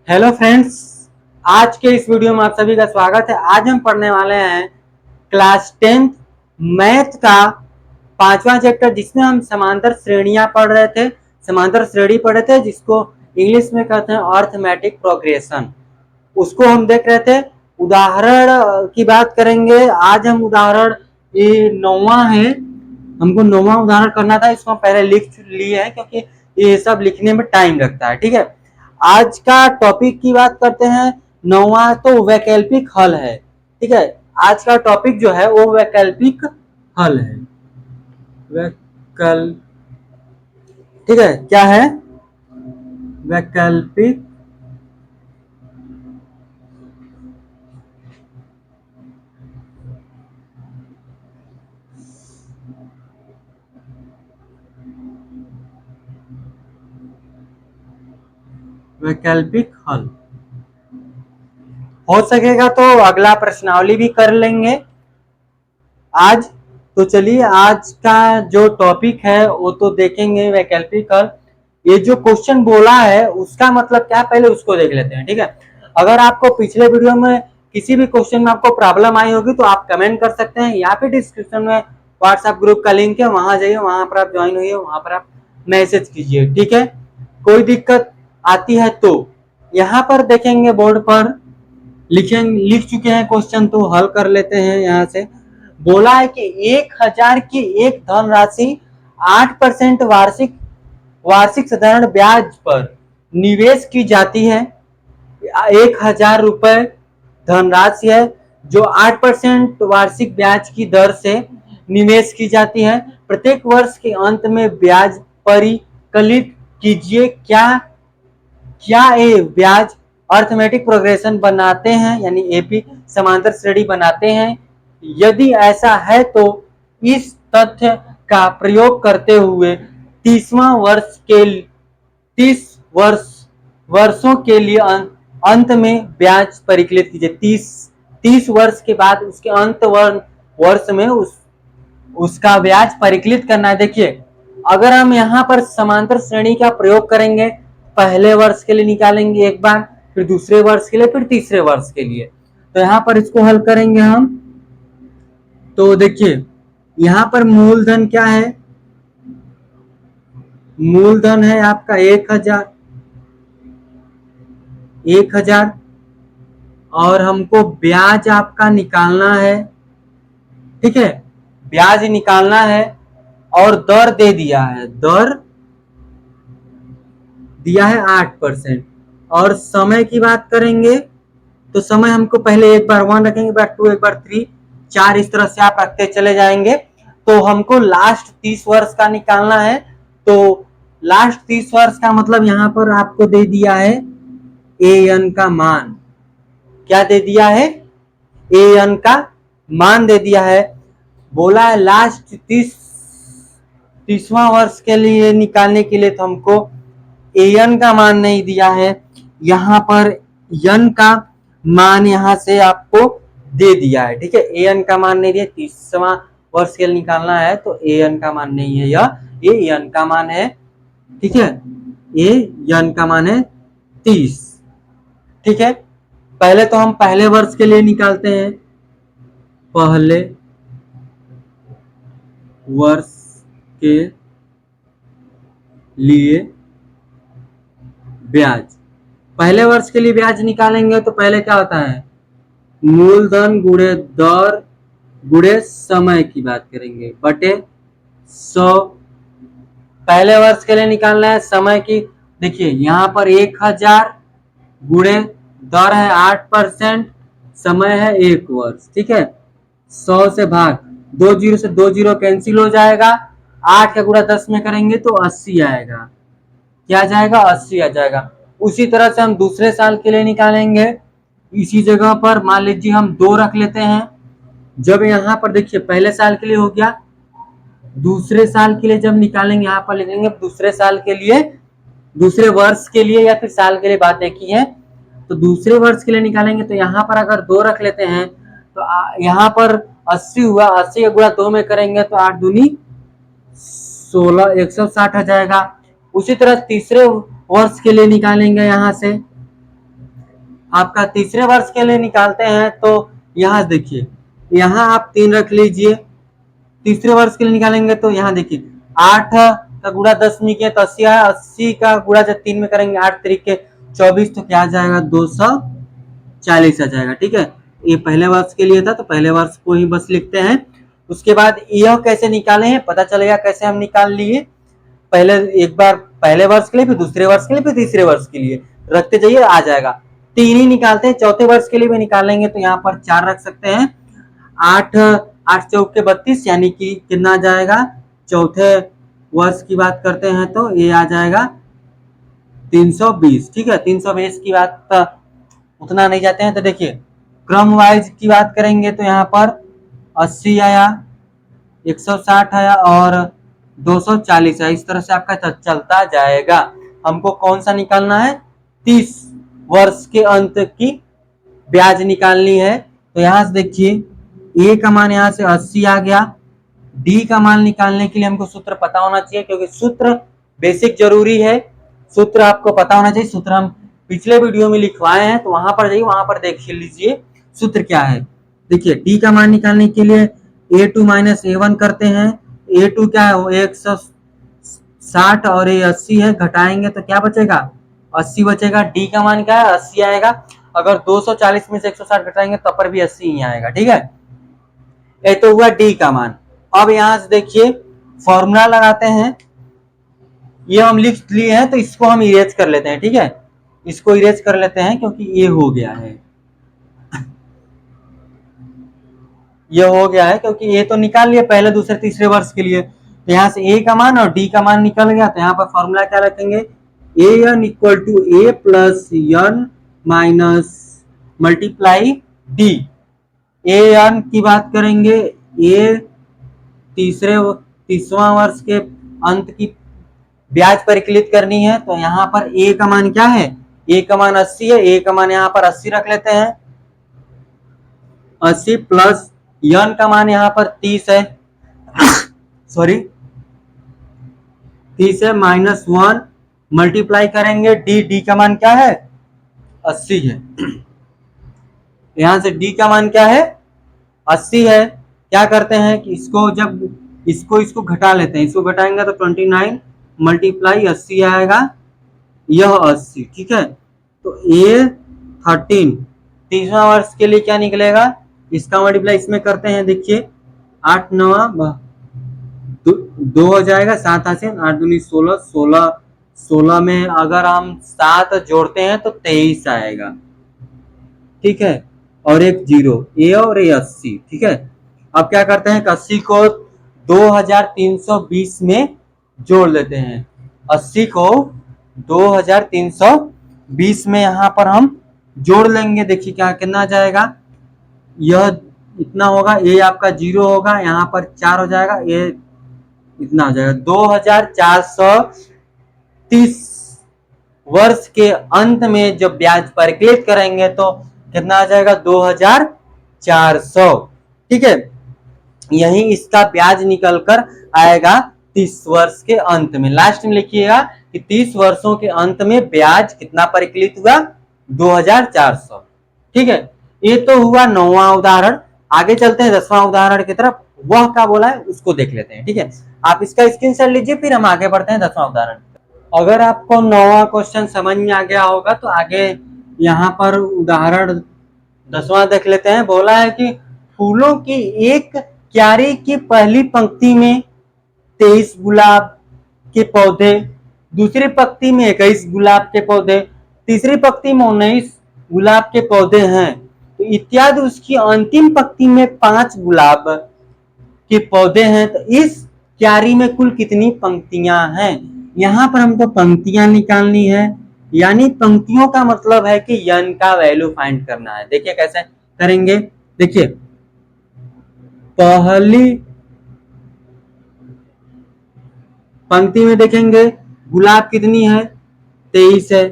Hello friends, आज के इस वीडियो में आप सभी का स्वागत है। आज हम पढ़ने वाले हैं क्लास 10th मैथ का 5वां चैप्टर, जिसमें हम समांतर श्रेणियां पढ़ रहे थे। समांतर श्रेणी पढ़ रहे थे, जिसको इंग्लिश में कहते हैं अर्थमेटिक प्रोग्रेशन। उसको हम देख रहे थे। उदाहरण की बात करेंगे। आज हम उदाहरण, ये 9वां है, हमको 9वां उदाहरण करना था। इसको हम पहले लिख लिए हैं क्योंकि ये सब लिखने में टाइम लगता है। ठीक है, आज का टॉपिक की बात करते हैं। 9वां तो वैकल्पिक हल है। ठीक है, आज का टॉपिक जो है वो वैकल्पिक हल है। वैकल्प ठीक है, क्या है? वैकल्पिक वैकल्पिक हल हो सकेगा तो अगला प्रश्नावली भी कर लेंगे आज। तो चलिए, आज का जो टॉपिक है वो तो देखेंगे वैकल्पिक हल। ये जो क्वेश्चन बोला है उसका मतलब क्या, पहले उसको देख लेते हैं। ठीक है, अगर आपको पिछले वीडियो में किसी भी क्वेश्चन में आपको प्रॉब्लम आई होगी तो आप कमेंट कर सकते हैं, या फिर डिस्क्रिप्शन में व्हाट्सएप ग्रुप का लिंक है, वहां जाइए, वहां पर आप ज्वाइन होइए, वहां पर आप मैसेज कीजिए। ठीक है, कोई दिक्कत आती है तो यहाँ पर देखेंगे, बोर्ड पर लिख चुके हैं क्वेश्चन, तो हल कर लेते हैं। यहाँ से बोला है कि 1000 की एक धनराशि 8% वार्षिक वार्षिक साधारण ब्याज पर निवेश की जाती है। 1000 रुपए धनराशि है जो 8% वार्षिक ब्याज की दर से निवेश की जाती है। प्रत्येक वर्ष के अंत में ब्याज परिकलित कीजिए। क्या क्या ये ब्याज अर्थमेटिक प्रोग्रेशन बनाते हैं, यानी एपी समांतर श्रेणी बनाते हैं? यदि ऐसा है तो इस तथ्य का प्रयोग करते हुए 30 वर्षों के लिए अंत में ब्याज परिकलित कीजिए। 30 वर्ष के बाद उसके अंत वर्ष में उसका ब्याज परिकलित करना है। देखिए, अगर हम यहाँ पर समांतर श्रेणी का प्रयोग करेंगे, पहले वर्ष के लिए निकालेंगे एक बार, फिर दूसरे वर्ष के लिए, फिर तीसरे वर्ष के लिए, तो यहाँ पर इसको हल करेंगे हम। तो देखिए, यहाँ पर मूलधन क्या है? मूलधन है आपका 1000 और हमको ब्याज आपका निकालना है। ठीक है, ब्याज निकालना है और दर दे दिया है, दर दिया है 8%। और समय की बात करेंगे तो समय हमको पहले एक बार 1 रखेंगे, एक बार 2, एक बार 3, 4, इस तरह से आप रखते चले जाएंगे। तो हमको लास्ट 30 वर्ष का निकालना है। तो लास्ट 30 वर्ष का मतलब यहाँ पर आपको दे दिया है एन का मान। क्या दे दिया है? एन का मान दे दिया है। बोला है लास्ट 30वां वर्ष के लिए निकालने के लिए, तो हमको एन का मान नहीं दिया है। यहाँ पर एन का मान यहाँ से आपको दे दिया है। ठीक है, एन का मान नहीं दिया, 30वां वर्ष के लिए निकालना है तो एन का मान नहीं है, ये एन का मान है। ठीक है, ये एन का मान है 30। ठीक है, पहले तो हम पहले वर्ष के लिए निकालते हैं। पहले वर्ष के लिए ब्याज, पहले वर्ष के लिए ब्याज निकालेंगे तो पहले क्या होता है? मूलधन गुणे दर गुणे समय की बात करेंगे बटे 100। पहले वर्ष के लिए निकालना है समय की। देखिए, यहाँ पर 1000 गुणे दर है 8%, समय है 1 वर्ष। ठीक है, 100 से भाग, 2 जीरो से 2 जीरो कैंसिल हो जाएगा, 8 का गुणा 10 में करेंगे तो 80 आएगा। क्या जाएगा? 80 आ जाएगा। उसी तरह से हम दूसरे साल के लिए निकालेंगे। इसी जगह पर मान लीजिए हम 2 रख लेते हैं। जब यहाँ पर देखिए, पहले साल के लिए हो गया, दूसरे साल के लिए जब निकालेंगे, यहाँ पर लिखेंगे दूसरे साल के लिए, दूसरे वर्ष के लिए या फिर साल के लिए, बात एक ही है। तो दूसरे वर्ष के लिए निकालेंगे तो यहाँ पर अगर 2 रख लेते हैं तो यहाँ पर 80 हुआ, 80 का गुणा 2 में करेंगे तो 8 दूनी 16, 160 आ जाएगा। उसी तरह तीसरे वर्ष के लिए निकालेंगे। यहाँ से आपका तीसरे वर्ष के लिए निकालते हैं तो यहाँ देखिए, यहाँ आप 3 रख लीजिए। तीसरे वर्ष के लिए निकालेंगे तो यहाँ देखिए 8 का गुणा 10 में किया तो 80 आया। 80 का गुणा जब 3 में करेंगे 8 तरीके 24, तो क्या आ जाएगा 240 आ जाएगा। ठीक है, ये पहले वर्ष के लिए था तो पहले वर्ष को ही बस लिखते हैं। उसके बाद यह कैसे निकाले हैं पता चलेगा कैसे हम निकाल लिए। पहले एक बार पहले वर्ष के लिए, फिर दूसरे वर्ष के लिए, फिर तीसरे वर्ष के लिए रखते जाइए, आ जाएगा। 3 ही निकालते हैं, चौथे वर्ष के लिए भी निकालेंगे तो यहाँ पर 4 रख सकते हैं। 8 8 चौके 32, यानी कि कितना आ जाएगा, चौथे वर्ष की बात करते हैं तो ये आ जाएगा 320। ठीक है, 320 की बात उतना नहीं जाते हैं तो देखिए क्रम वाइज की बात करेंगे तो यहाँ पर 80 आया, 160 आया और 240 है। इस तरह से आपका चलता जाएगा। हमको कौन सा निकालना है, 30 वर्ष के अंत की ब्याज निकालनी है। तो यहाँ से देखिए ए का मान यहाँ से 80 आ गया। डी का मान निकालने के लिए हमको सूत्र पता होना चाहिए, क्योंकि सूत्र बेसिक जरूरी है। सूत्र आपको पता होना चाहिए। सूत्र हम पिछले वीडियो में लिखवाए हैं, तो वहां पर जाइए, वहां पर देख लीजिए सूत्र क्या है। देखिए डी का मान निकालने के लिए A2 माइनस A1 करते हैं। A2 क्या है, वो 160 और ये 80 है, घटाएंगे तो क्या बचेगा, 80 बचेगा। डी का मान क्या है, 80 आएगा। अगर 240 में से 160 घटाएंगे तब पर भी 80 ही आएगा। ठीक है, ये तो हुआ डी का मान। अब यहां से देखिए फॉर्मूला लगाते हैं। ये हम लिख लिए हैं तो इसको हम इरेज कर लेते हैं। ठीक है, इसको इरेज कर लेते हैं क्योंकि ये हो गया है, ये हो गया है क्योंकि ये तो निकाल लिए पहले दूसरे तीसरे वर्ष के लिए। तो यहाँ से ए का मान और डी का मान निकल गया। तो यहाँ पर फॉर्मूला क्या रखेंगे, A N equal to A plus N minus multiply D. A N की बात करेंगे, ए तीसवां वर्ष के अंत की ब्याज परिकलित करनी है। तो यहाँ पर ए का मान क्या है, ए का मान 80 है। ए का मान यहाँ पर 80 रख लेते हैं, 80 प्लस यन का मान यहाँ पर 30 है, सॉरी 30 है, माइनस 1 मल्टीप्लाई करेंगे डी। डी का मान क्या है, 80 है। यहां से डी का मान क्या है, 80 है। क्या करते हैं कि इसको जब इसको घटा लेते हैं, इसको घटाएंगे तो 29 मल्टीप्लाई 80 आएगा, यह 80। ठीक है, तो ए 13 तीसरा वर्ष के लिए क्या निकलेगा, इसका मल्टीप्लाई इसमें करते हैं। देखिए 8 9 2 हो जाएगा, 7 8 8 दूनी 16, 16 में अगर हम 7 जोड़ते हैं तो 23 आएगा। ठीक है, और एक 0, ए और ए 80। ठीक है, अब क्या करते हैं, 80 को 2320 में जोड़ लेते हैं। 80 को 2320 में यहाँ पर हम जोड़ लेंगे। देखिए क्या कितना जाएगा, यह इतना होगा, ए आपका 0 होगा, यहाँ पर 4 हो जाएगा, ये इतना हो जाएगा 2430। वर्ष के अंत में जब ब्याज परिकलित करेंगे तो कितना आ जाएगा, 2400। ठीक है, यही इसका ब्याज निकल कर आएगा 30 वर्ष के अंत में। लास्ट में लिखिएगा कि 30 वर्षों के अंत में ब्याज कितना परिकलित हुआ, 2400। ठीक है, ये तो हुआ 9वां उदाहरण। आगे चलते हैं 10वां उदाहरण की तरफ। वह क्या बोला है उसको देख लेते हैं। ठीक है, आप इसका स्क्रीनशॉट लीजिए, फिर हम आगे बढ़ते हैं 10वां उदाहरण। अगर आपको 9वां क्वेश्चन समझ में आ गया होगा तो आगे यहाँ पर उदाहरण 10वां देख लेते हैं। बोला है कि फूलों की एक क्यारी की पहली पंक्ति में 23 गुलाब के पौधे, दूसरी पंक्ति में 21 गुलाब के पौधे, तीसरी पंक्ति में 19 गुलाब के पौधे हैं, तो इत्यादि उसकी अंतिम पंक्ति में 5 गुलाब के पौधे हैं। तो इस क्यारी में कुल कितनी पंक्तियां हैं। यहाँ पर हमको पंक्तियां निकालनी है, यानी पंक्तियों का मतलब है कि यन का वैल्यू फाइंड करना है। देखिए कैसे करेंगे, देखिए पहली पंक्ति में देखेंगे गुलाब कितनी है, 23 है।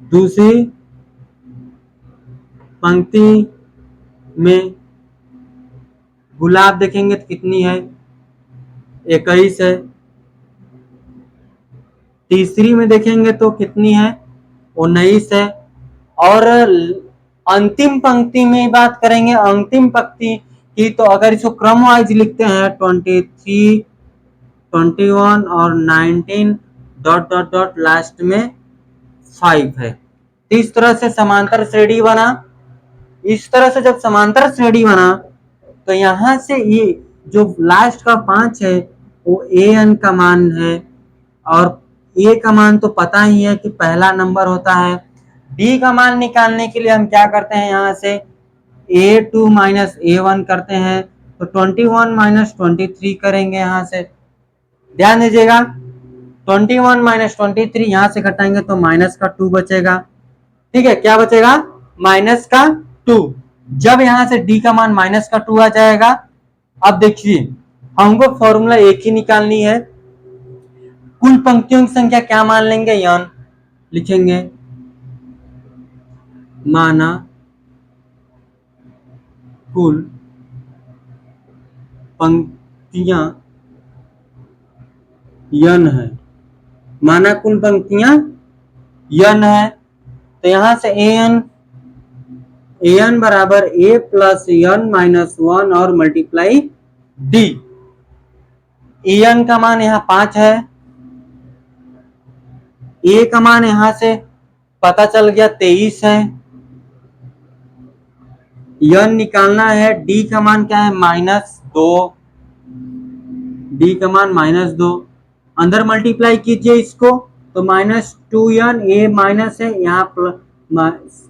दूसरी पंक्ति में गुलाब देखेंगे तो कितनी है, 21 है। तीसरी में देखेंगे तो कितनी है, 19 है। और अंतिम पंक्ति में बात करेंगे, अंतिम पंक्ति की, तो अगर इसको क्रम वाइज लिखते हैं 23, 21 और 19 डॉट डॉट डॉट लास्ट में 5 है। इस तरह से समांतर श्रेणी बना। इस तरह से जब समांतर श्रेणी बना तो यहां से ये जो लास्ट का 5 है वो ए एन का मान है, और ए का मान तो पता ही है कि पहला नंबर होता है। डी का मान निकालने के लिए हम क्या करते हैं, यहाँ से A2 माइनस A1 करते हैं, तो 21 माइनस 23 करेंगे यहाँ से। ध्यान दीजिएगा, 21 माइनस 23 यहाँ से घटाएंगे तो माइनस का 2 बचेगा। ठीक है, क्या बचेगा, माइनस का 2। जब यहां से डी का मान माइनस का 2 आ जाएगा, अब देखिए हमको फॉर्मूला एक ही निकालनी है। कुल पंक्तियों की संख्या क्या मान लेंगे, n लिखेंगे, माना कुल पंक्तियां n है, माना कुल पंक्तियां n है। तो यहां से an बराबर a प्लस n माइनस 1 और मल्टीप्लाई डी। an का मान यहाँ 5 है, a का मान यहां से पता चल गया 23 है, n निकालना है, डी का मान क्या है, -2, डी का मान -2। अंदर मल्टीप्लाई कीजिए इसको, तो -2n, ए माइनस है यहाँ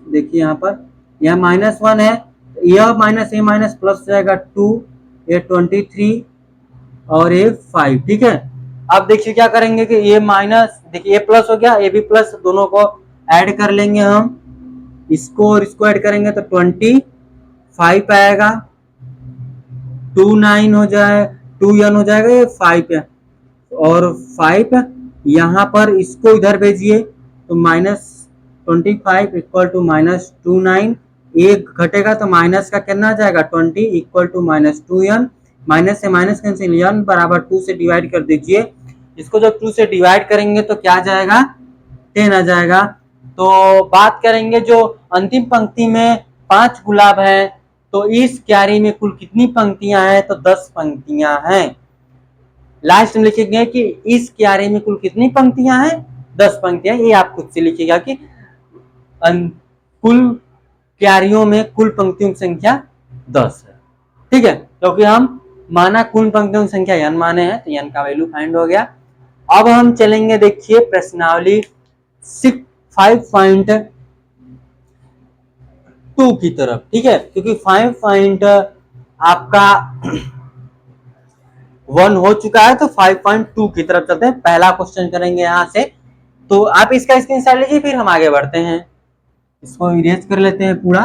देखिए यहाँ पर यह -1 है, यह माइनस ए माइनस प्लस जाएगा 2, ए 23 और ए 5। ठीक है, अब देखिए क्या करेंगे कि ए माइनस, देखिए ए प्लस हो गया, ए भी प्लस, दोनों को ऐड कर लेंगे हम, इसको और इसको ऐड करेंगे तो 25 आएगा, 29 हो जाए, 2n हो जाएगा, ये 5 है, और 5 यहाँ पर इसको इधर भेजिए तो -25 इक्वल टू -29, एक घटेगा तो माइनस का कितना आ जाएगा 20 इक्वल टू -2n, माइनस से माइनस कैंसिल, n बराबर 2 से डिवाइड कर दीजिए। इसको जब 2 से डिवाइड करेंगे तो क्या आ जाएगा, 10 आ जाएगा। तो बात करेंगे जो अंतिम पंक्ति में 5 गुलाब हैं, तो इस क्यारी में कुल कितनी पंक्तियां हैं, तो 10 पंक्तियां हैं। लास्ट में लिखेंगे कि इस क्यारी में कुल कितनी पंक्तियां हैं, 10 पंक्तियां। ये आप खुद से लिखिएगा कि कुल क्यारियों में कुल पंक्तियों की संख्या 10 है। ठीक है, क्योंकि हम माना कुल पंक्तियों की संख्या n माने हैं, तो n का वैल्यू फाइंड हो गया। अब हम चलेंगे, देखिए प्रश्नावली 5.2 की तरफ। ठीक है, क्योंकि 5. आपका 1 हो चुका है, तो 5.2 की तरफ चलते हैं। पहला क्वेश्चन करेंगे यहां से, तो आप इसका स्क्रीनशॉट लीजिए, फिर हम आगे बढ़ते हैं। इसको इरेज कर लेते हैं पूरा,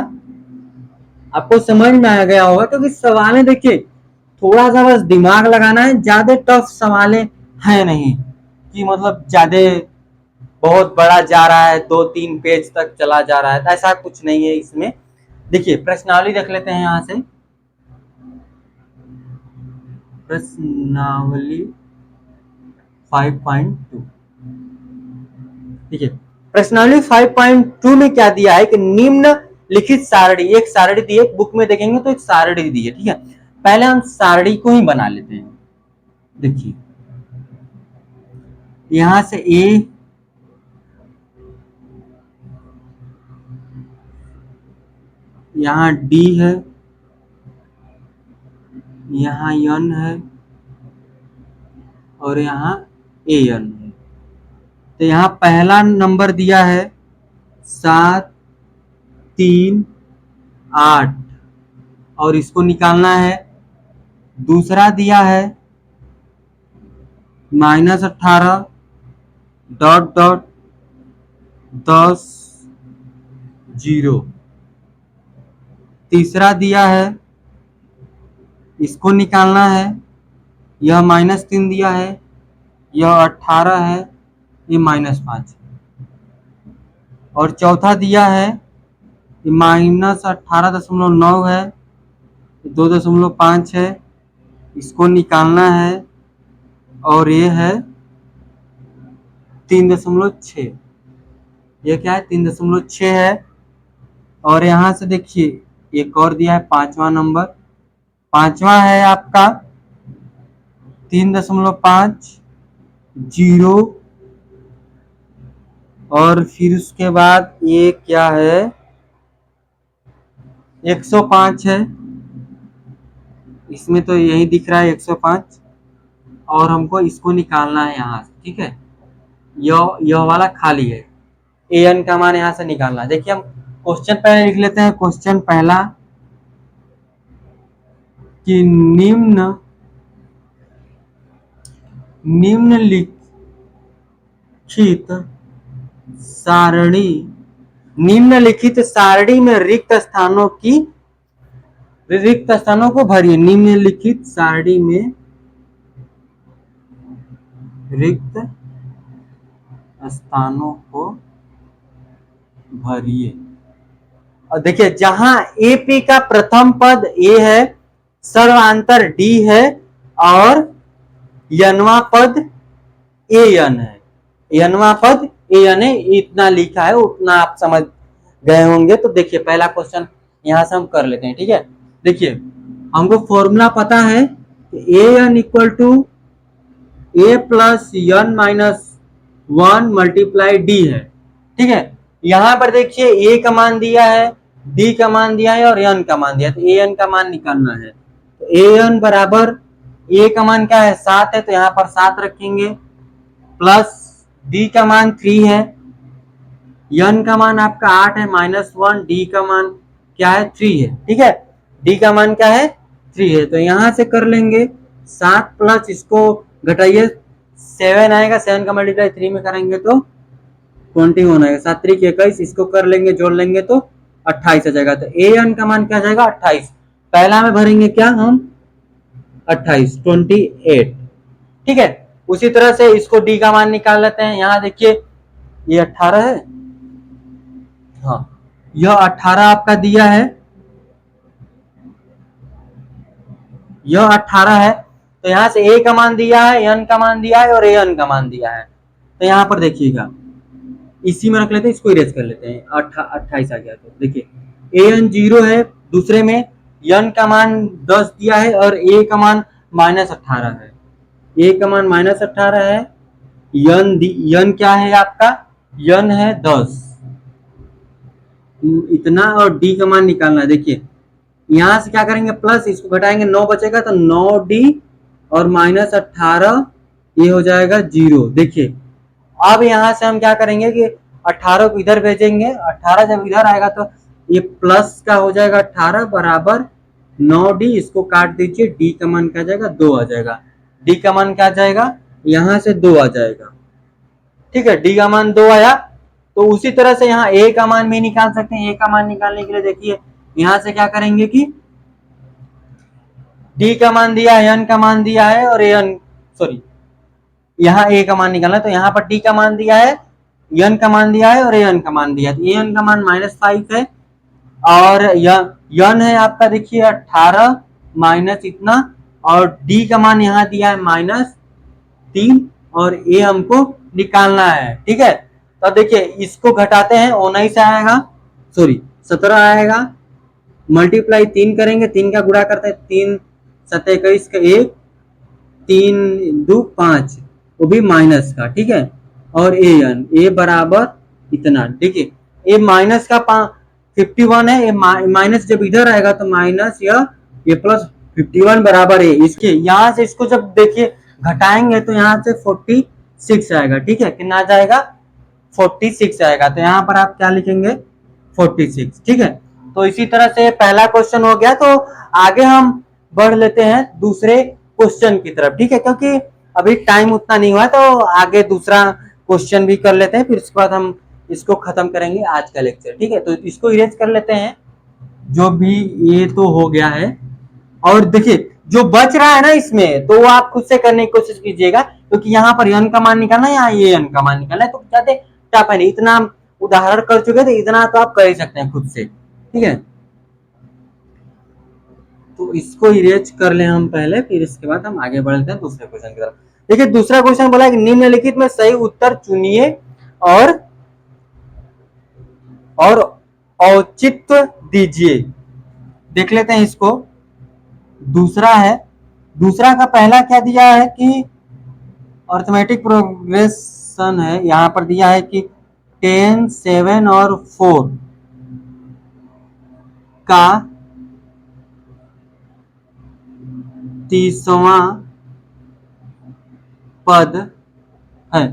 आपको समझ में आ गया होगा, क्योंकि सवालें देखिए थोड़ा सा बस दिमाग लगाना है, ज्यादा टफ सवालें हैं नहीं कि मतलब ज्यादा बहुत बड़ा जा रहा है, 2-3 पेज तक चला जा रहा है, तो ऐसा कुछ नहीं है इसमें। देखिए प्रश्नावली देख लेते हैं यहां से, प्रश्नावली 5.2। ठीक है, प्रश्नावली 5.2 में क्या दिया है कि निम्न लिखित सारणी, एक सारणी दी है, बुक में देखेंगे तो एक सारणी दी है। ठीक है, पहले हम सारणी को ही बना लेते हैं। देखिए यहां से ए, यहाँ डी है, यहाँ n है, और यहाँ an है। तो यहाँ पहला नंबर दिया है 7, 3, 8, और इसको निकालना है। दूसरा दिया है -18 डॉट डॉट 10, 0। तीसरा दिया है, इसको निकालना है, यह -3 दिया है, यह 18 है, ये -5। और चौथा दिया है -18.9 है, 2.5 है, इसको निकालना है, और ये है 3.6, ये क्या है 3.6 है। और यहाँ से देखिए एक और दिया है 5वां नंबर, 5वां है आपका 3.50, और फिर उसके बाद ये क्या है 105 है, इसमें तो यही दिख रहा है 105, और हमको इसको निकालना है यहाँ से, ठीक है। यह वाला खाली है, ए एन का मान यहाँ से निकालना है। देखिए हम क्वेश्चन पहले लिख लेते हैं। क्वेश्चन पहला कि निम्नलिखित सारणी निम्नलिखित सारणी में रिक्त स्थानों को भरिए। निम्नलिखित सारणी में रिक्त स्थानों को भरिए। और देखिए जहां एपी का प्रथम पद ए है, सर्वांतर डी है, और यनवा पद ए एन है। यनवा पद ए एन है, इतना लिखा है, उतना आप समझ गए होंगे। तो देखिए पहला क्वेश्चन यहां से हम कर लेते हैं, ठीक है। देखिए हमको फॉर्मूला पता है A N equal to A plus N minus 1 multiply D है, ठीक है। यहां पर देखिए ए का मान दिया है, डी का मान दिया है, और एन का मान दिया है, तो ए एन का मान निकालना है। तो ए एन बराबर ए का मान क्या है 7 है, तो यहाँ पर 7 रखेंगे, प्लस डी का मान 3 है, एन का मान आपका 8 है, -1, डी का मान क्या है 3 है, ठीक है। डी का मान क्या है 3 है, तो यहां से कर लेंगे 7 प्लस इसको घटाइए 7 आएगा, 7 का मल्टीप्लाई 3 में करेंगे तो 21 आएगा, 7 3 21, इसको कर लेंगे जोड़ लेंगे तो 28 आ जाएगा। तो ए एन का मान क्या आ जाएगा 28। पहला में भरेंगे क्या हम 28, ठीक है। उसी तरह से इसको डी का मान निकाल लेते हैं। यहाँ देखिए ये 18 है, हाँ यह 18 आपका दिया है, यह 18 है। तो यहाँ से ए का मान दिया है, एन का मान दिया है, और ए एन का मान दिया है। तो यहाँ पर देखिएगा इसी में रख लेते हैं, इसको इरेज कर लेते हैं। 28 आ गया। तो देखिए ए एन 0 है, दूसरे में एन का मान 10 दिया है, और ए का मान -18 है। ए का मान -18 है, यन क्या है आपका यन है 10 इतना, और डी का मान निकालना है। देखिए यहां से क्या करेंगे प्लस, इसको घटाएंगे 9 बचेगा, तो 9D और -18 ये हो जाएगा 0। देखिए अब यहां से हम क्या करेंगे कि 18 को इधर भेजेंगे, 18 जब इधर आएगा तो ये प्लस का हो जाएगा 18 बराबर 9D, इसको काट दीजिए, डी का मान क्या जाएगा 2 आ जाएगा। डी का मान क्या जाएगा यहां से 2 आ जाएगा, ठीक है। डी का मान 2 आया। तो उसी तरह से यहाँ ए का मान भी निकाल सकते हैं। ए का मान निकालने के लिए देखिए यहां से क्या करेंगे कि डी का मान दिया है, एन का मान दिया है, और एन सॉरी यहाँ ए का मान निकालना है, तो यहाँ पर डी का मान दिया है, एन का मान दिया है, और एन का मान दिया है। तो एन का मान -5 है, और एन है आपका देखिए 18 माइनस इतना, और डी का मान यहाँ दिया है -3, और ए हमको निकालना है, ठीक है। तो देखिए इसको घटाते हैं 19 आएगा, सॉरी 17 आएगा, मल्टीप्लाई 3 करेंगे, 3 का गुणा करते हैं, 3 7 21 का 1, 3 2 5, वो भी माइनस का, ठीक है। और ए बराबर इतना, ठीक है। ए माइनस का 51 है, ये माइनस जब इधर आएगा तो माइनस ये प्लस 51 बराबर है इसके। यहाँ से इसको जब देखिए घटाएंगे तो यहाँ से 46 आएगा, ठीक है। कितना आ जाएगा 46 आएगा। तो यहाँ पर आप क्या लिखेंगे 46, ठीक है। तो इसी तरह से पहला क्वेश्चन हो गया। तो आगे हम बढ़ लेते हैं दूसरे क्वेश्चन की तरफ, ठीक है, क्योंकि अभी टाइम उतना नहीं हुआ, तो आगे दूसरा क्वेश्चन भी कर लेते हैं, फिर उसके बाद हम इसको खत्म करेंगे आज का लेक्चर, ठीक है। तो इसको इरेज कर लेते हैं, जो भी ये तो हो गया है। और देखिए जो बच रहा है ना इसमें, तो वो आप खुद से करने की कोशिश कीजिएगा, क्योंकि यहाँ पर एन का मान निकालना है, यहाँ ये एन का मान निकालना है, तो ज्यादा टफ है नहीं। इतना उदाहरण कर चुके थे, इतना तो आप कर ही सकते हैं खुद से, ठीक है। तो इसको इरेज कर ले हम पहले, फिर इसके बाद हम आगे बढ़ते हैं दूसरे क्वेश्चन की तरफ। देखिए दूसरा क्वेश्चन बोला है कि निम्नलिखित में सही उत्तर चुनिए और औचित्य दीजिए। देख लेते हैं इसको। दूसरा है, दूसरा का पहला क्या दिया है कि अर्थमेटिक प्रोग्रेशन है, यहां पर दिया है कि 10, 7 और 4 का 30वां पद है।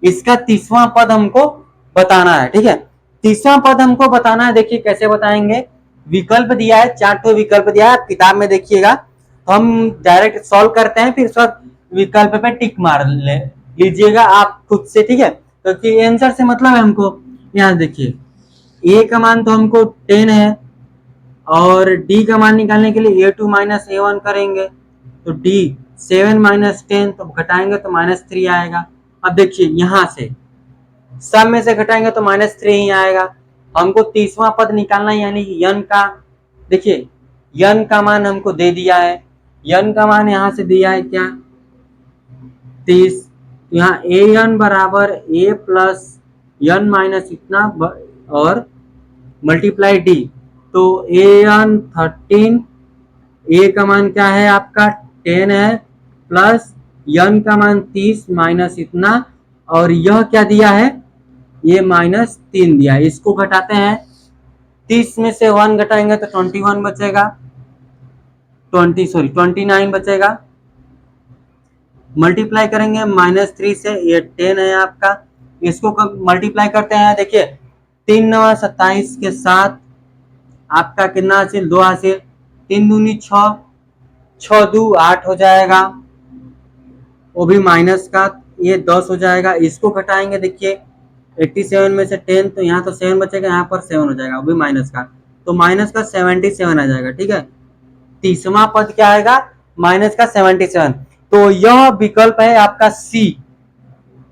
इसका 30वां पद हमको बताना है। ठीक है, 30वां पद हमको बताना है। देखिए कैसे बताएंगे, विकल्प दिया है, 4 ठो विकल्प दिया है, आप किताब में देखिएगा। तो हम डायरेक्ट सॉल्व करते हैं, फिर उसके बाद विकल्प पे टिक मार लीजिएगा आप खुद से। ठीक है, तो आंसर से मतलब है हमको। यहाँ देखिए ए का मान तो हमको 10 है, और डी का मान निकालने के लिए A2 माइनस A1 करेंगे, तो डी 7 माइनस 10 तो घटाएंगे तो -3 आएगा। अब देखिए यहां से सब में से घटाएंगे तो -3 ही आएगा। हमको 30वां पद निकालना है, यानी कि यन का। देखिए यन का मान हमको दे दिया है, यन का मान यहां से दिया है क्या 30। यहाँ ए एन बराबर ए प्लस एन माइनस इतना और मल्टीप्लाई डी, तो ए एन 13, ए का मान क्या है आपका 10 है, प्लस एन का मान 30 माइनस इतना, और यह क्या दिया है ये -3 दिया है। इसको घटाते हैं, 30 में से 1 घटाएंगे तो 21 बचेगा, 29 बचेगा। मल्टीप्लाई करेंगे -3 से, ये 10 है आपका। इसको मल्टीप्लाई करते हैं, देखिए 3 9 27 के साथ आपका कितना हासिल 2 हासिल, 3 दूनी 6, 6 2 8 हो जाएगा, वो भी माइनस का, ये 10 हो जाएगा। इसको घटाएंगे, देखिए 87 में से 10, तो यहाँ तो 7 बचेगा, यहाँ पर 7 हो जाएगा, वो भी माइनस का, तो माइनस का 77 आ जाएगा। ठीक है, 30वां पद क्या आएगा माइनस का 77। तो यह विकल्प है आपका सी।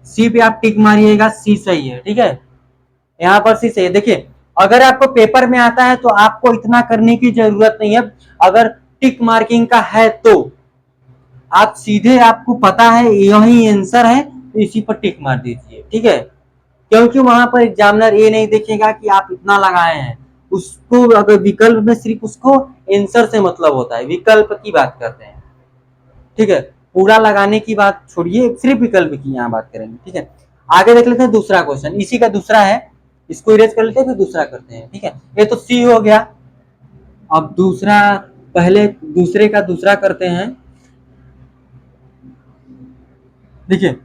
सी पे आप टिक मारिएगा, सी सही है। ठीक है, यहाँ पर सी सही है। देखिए अगर आपको पेपर में आता है तो आपको इतना करने की जरूरत नहीं है, अगर टिक मार्किंग का है तो आप सीधे, आपको पता है यही आंसर है तो इसी पर टिक मार दीजिए। ठीक है, क्योंकि वहां पर एग्जामिनर ये नहीं देखेगा कि आप इतना लगाए हैं, उसको अगर विकल्प में सिर्फ उसको आंसर से मतलब होता है, विकल्प की बात करते हैं। ठीक है, पूरा लगाने की बात छोड़िए, सिर्फ विकल्प की यहाँ बात करेंगे। ठीक है, आगे देख लेते हैं दूसरा क्वेश्चन, इसी का दूसरा है, इसको इरेज कर लेते हैं फिर दूसरा करते हैं। ठीक है, ये तो सी हो गया। अब दूसरा, पहले दूसरे का दूसरा करते हैं। देखिए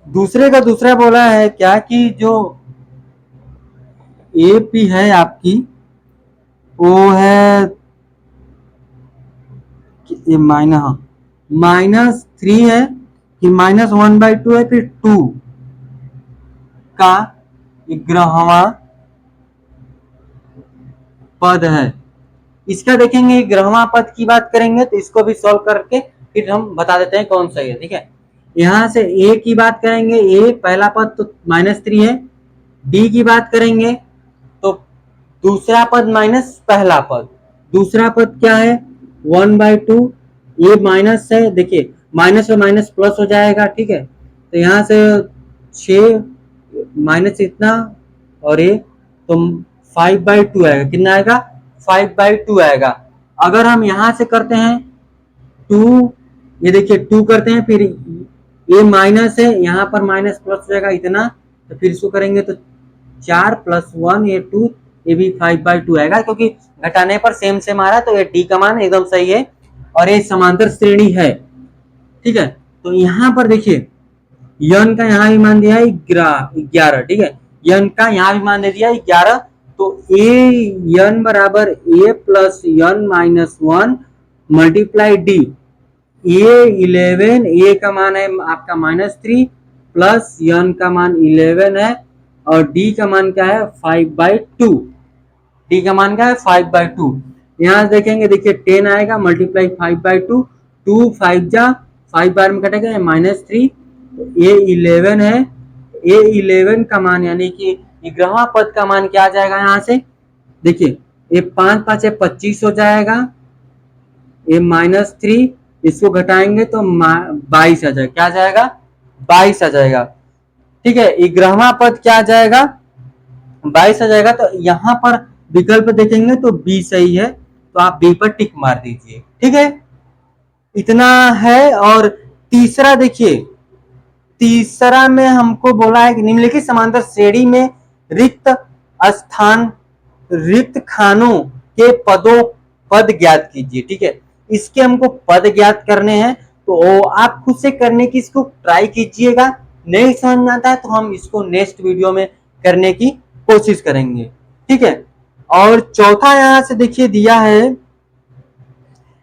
दूसरे का दूसरा बोला है क्या कि जो ए पी है आपकी, वो है ये -3 है कि -1/2 है, फिर 2 का 11वां पद है। इसका देखेंगे 11वां पद की बात करेंगे, तो इसको भी सॉल्व करके फिर हम बता देते हैं कौन सही है। ठीक है, यहाँ से ए की बात करेंगे, ए पहला पद तो -3 है। डी की बात करेंगे तो दूसरा पद माइनस पहला पद, दूसरा पद क्या है 1/2, ये माइनस है, देखिए माइनस और माइनस प्लस हो जाएगा। ठीक है, तो यहाँ से 6 माइनस इतना और ये तो 5/2 आएगा, कितना आएगा 5/2 आएगा। अगर हम यहाँ से करते हैं 2, ये देखिए 2 करते हैं, फिर ये माइनस है, यहाँ पर माइनस प्लस हो जाएगा इतना, तो फिर इसको करेंगे तो 4 + 1 ये 2, ये भी 5/2 आएगा, क्योंकि घटाने पर सेम सेम आ रहा है, तो ये डी का मान एकदम सही है और ये समांतर श्रेणी है। ठीक है, तो यहाँ पर देखिए यन का यहाँ भी मान दिया है 11। ठीक है, यन का यहाँ भी मान दे दिया 11, तो ए यन बराबर A plus N minus 1 multiply D, A 11, A का मान है आपका -3 प्लस यन का मान 11 है, और डी का मान क्या है 5/2। डी का मान क्या है 5/2। यहाँ देखेंगे, देखिए 10 आएगा मल्टीप्लाई 5/2, 2 5 जा 5 बार में कटेगा -3, ए 11 है, ए 11 का मान यानी कि 11वां पद का मान क्या आ जाएगा यहाँ से, देखिए ये 5 5 25 हो जाएगा, ये -3, इसको घटाएंगे तो 22 आ जाएगा। क्या आ जाएगा? 22 आ जाएगा। ठीक है, 11वां पद क्या आ जाएगा? 22 आ जाएगा। तो यहाँ पर विकल्प देखेंगे तो बी सही है, तो आप बी पर टिक मार दीजिए। ठीक है, इतना है। और तीसरा देखिए, तीसरा में हमको बोला है कि निम्नलिखित समांतर श्रेणी में रिक्त स्थान, रिक्त खानों के पद ज्ञात कीजिए। ठीक है, इसके हमको पद ज्ञात करने हैं, तो आप खुद से करने की इसको ट्राई कीजिएगा। नहीं समझ में आता है तो हम इसको नेक्स्ट वीडियो में करने की कोशिश करेंगे। ठीक है, और चौथा यहां से देखिए दिया है,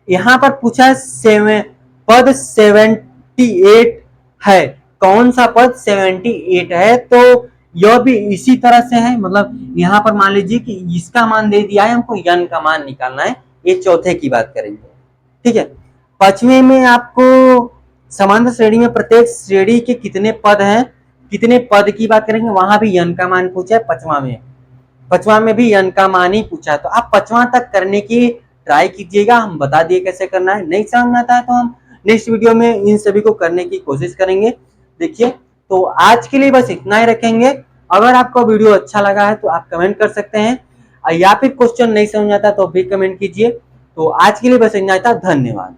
यहां पर पूछा है पद 78 है, कौन सा पद 78 है? तो यह भी इसी तरह से है, मतलब यहाँ पर मान लीजिए कि इसका मान दे दिया है, हमको यन का मान निकालना है। ये चौथे की बात करेंगे। ठीक है, पांचवें में आपको समांतर श्रेणी में प्रत्येक श्रेणी के कितने पद हैं, कितने पद की बात करेंगे, वहां भी यन का मान पूछा है। पांचवा में भी यन का मान ही पूछा, तो आप पांचवा तक करने की ट्राई कीजिएगा। हम बता दिए कैसे करना है। नहीं समझ में आता है तो हम नेक्स्ट वीडियो में इन सभी को करने की कोशिश करेंगे। देखिए, तो आज के लिए बस इतना ही रखेंगे। अगर आपको वीडियो अच्छा लगा है तो आप कमेंट कर सकते हैं, या फिर क्वेश्चन नहीं समझ आता तो भी कमेंट कीजिए। तो आज के लिए बस इतना था। धन्यवाद।